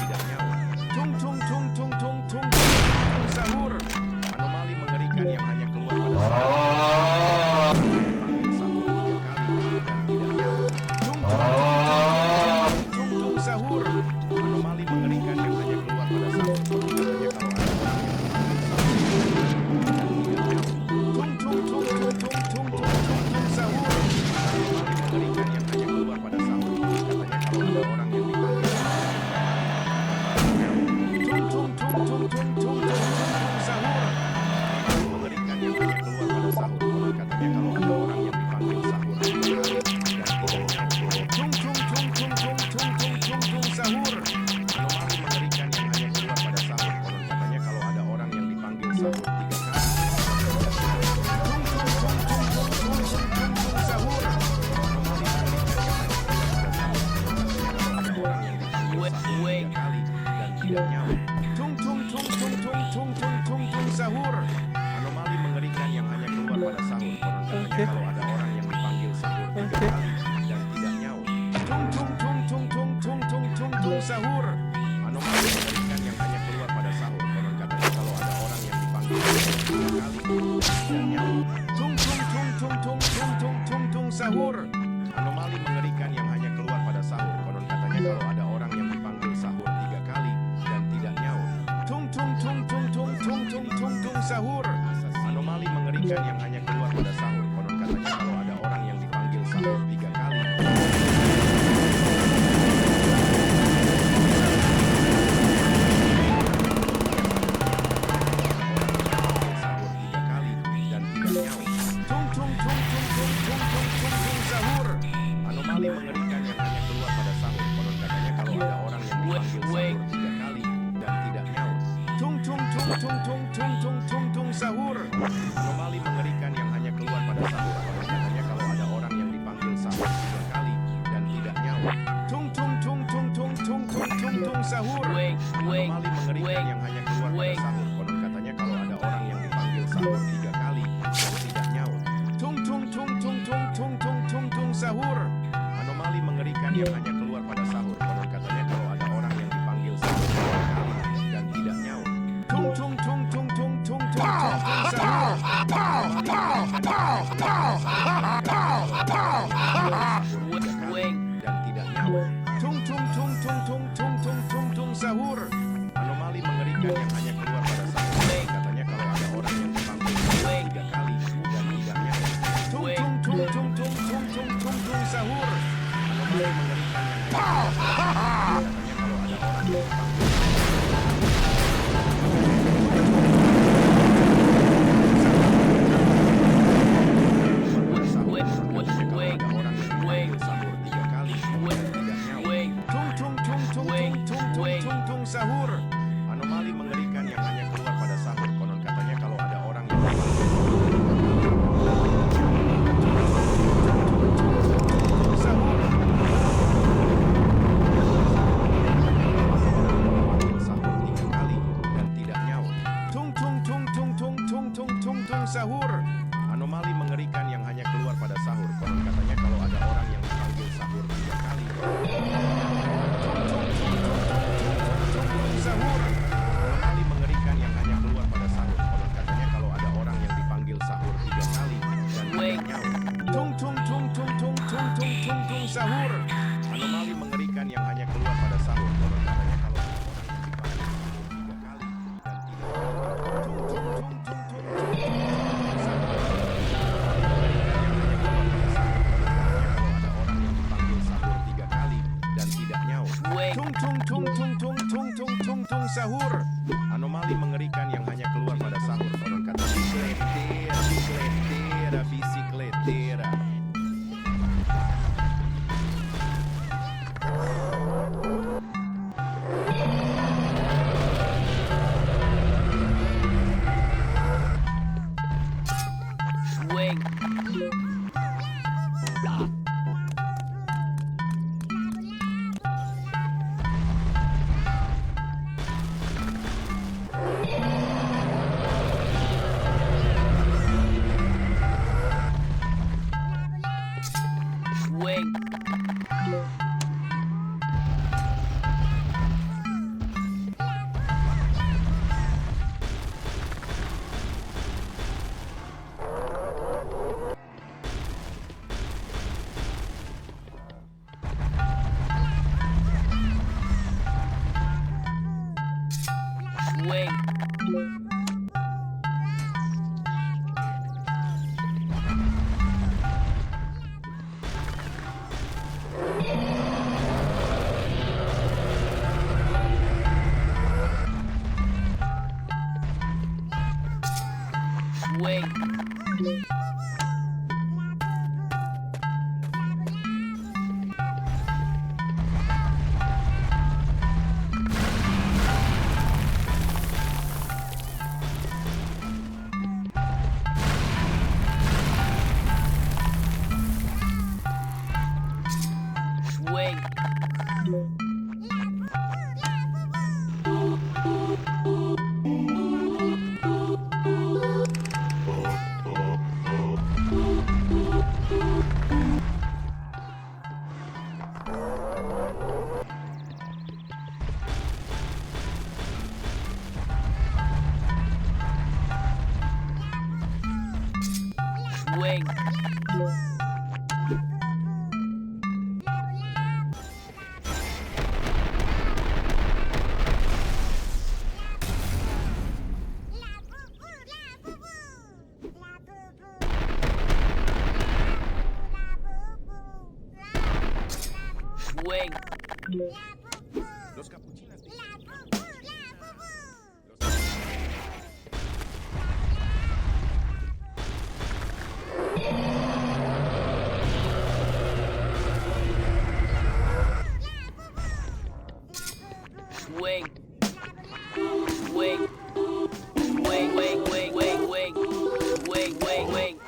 tidak nyawa. Tung tung tung tung tung tung tung sahur. Anomali mengerikan yang hanya keluar pada sahur. Sahur 3 kali dan tidak nyawa. Tung tung tung tung tung sahur. Anomali mengerikan yang hanya keluar pada sahur. Katanya kalau ada orang yang tung tung tung tung tung tung tung sahur. Anomali mengerikan yang hanya keluar pada sahur. Katanya kalau ada orang yang dipanggil. Tung tung tung tung tung tung sahur. Mengerikan yang hanya keluar pada sahur. Katanya kalau ada orang yang dipanggil sahur. Tung tung tung tung tung tung tung sahur. Anomali mengerikan yang hanya keluar pada sahur. Katanya kalau ada orang yang dipanggil sahur 3 kali. Tung tung tung tung tung tung sahur. Anomali mengerikan yang hanya keluar pada sahur. Katanya kalau ada orang yang dipanggil sahur 3 kali dan tidak nyawa. Tung tung tung tung tung tung sahur. Anomali mengerikan yang hanya keluar pada sahur. Katanya kalau ada orang yang dipanggil sahur 3 kali dan tidak nyawa. Tung tung tung tung tung sahur. Anomali mengerikan yang hanya keluar pada sahur. Konon katanya kalau ada orang yang dipanggil sahur 3 kali dan tidak nyawa. Tung tung tung sahur. Anomali mengerikan yang hanya keluar pada sahur. Konon katanya kalau ada orang yang dipanggil sahur 3 kali dan tidak nyawa. Tung tung sahur. Anomali mengerikan yang hanya keluar pada sahur. Konon katanya kalau ada orang yang dipanggil sahur 3 kali. Sahur 3 kali dan tidak nyawa. Tung sahur. Anomali mengerikan yang hanya keluar pada sahur. Konon katanya kalau ada orang yang dipanggil sahur 3 kali dan tidak nyawa. Tung sahur. Anomali mengerikan yang hanya keluar pada sahur. Konon katanya kalau ada orang yang dipanggil sahur 3 kali dan tidak nyawa. Tung sahur. Anomali mengerikan yang hanya keluar pada sahur. Konon katanya kalau ada orang yang dipanggil sahur 3 kali dan tidak nyawa. Tung sahur. Anomali mengerikan yang hanya keluar pada sahur. Konon katanya kalau ada orang yang dipanggil sahur 3 kali dan tidak nyawa. Tung sahur. Dan tidak nyawa. Tung sahur. Anomali mengerikan yang hanya keluar pada sahur. Katanya kalau ada orang yang dipanggil sahur 3 kali dan tidak nyawa. Tung sahur. Anomali mengerikan yang hanya keluar pada sahur. Katanya kalau ada orang yang dipanggil sahur. Anomali mengerikan yang hanya keluar pada sahur. Konon katanya kalau ada orang yang sahur. Sahur 3 kali dan tidak nyawa. Tung sahur. Anomali mengerikan yang hanya keluar pada sahur. Konon katanya kalau ada orang yang dipanggil sahur 3 kali. Sahur. Anomali mengerikan yang hanya keluar pada sahur. Konon katanya kalau ada orang yang dipanggil sahur 3 kali dan tidak nyawa. Tung sahur. Anomali mengerikan yang hanya keluar pada sahur. Konon katanya kalau ada orang yang dipanggil sahur 3 kali dan tidak nyawa. Tung sahur. Anomali mengerikan yang hanya keluar pada sahur. Konon katanya bisikletera. swing, swing, swing, swing, swing. Los capuchinos. Swing, swing, wing, wing, wing, wing, wing, wing, wing, wing.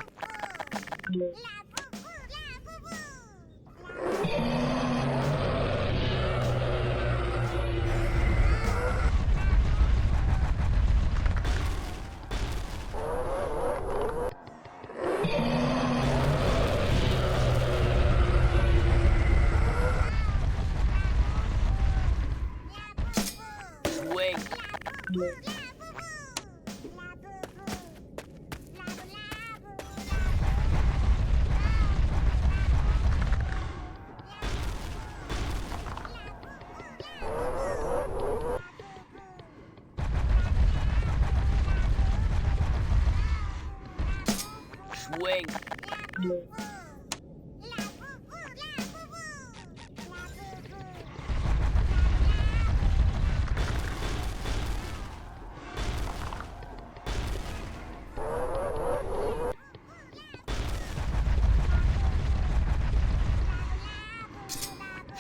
Swing, swing,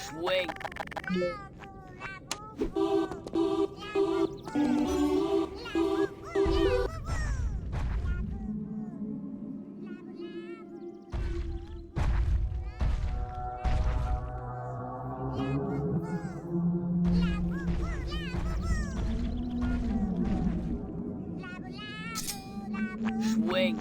swing, swing, swing.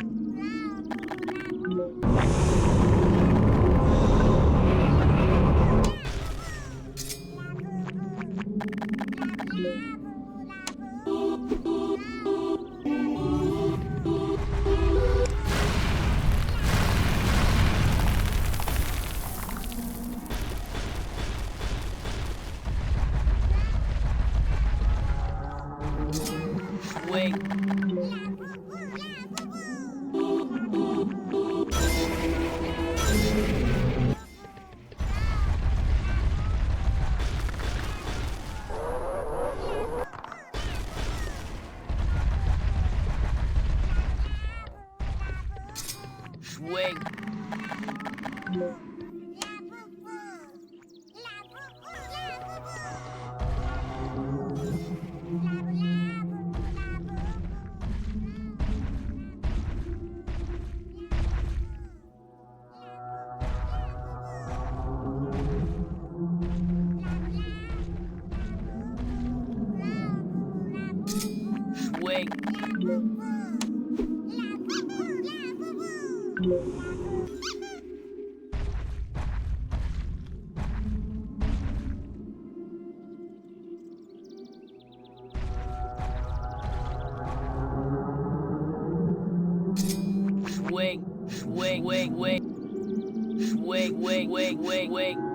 Swing, swing, swing, swing, wing, wing, swing, wing, wing, wing, wing.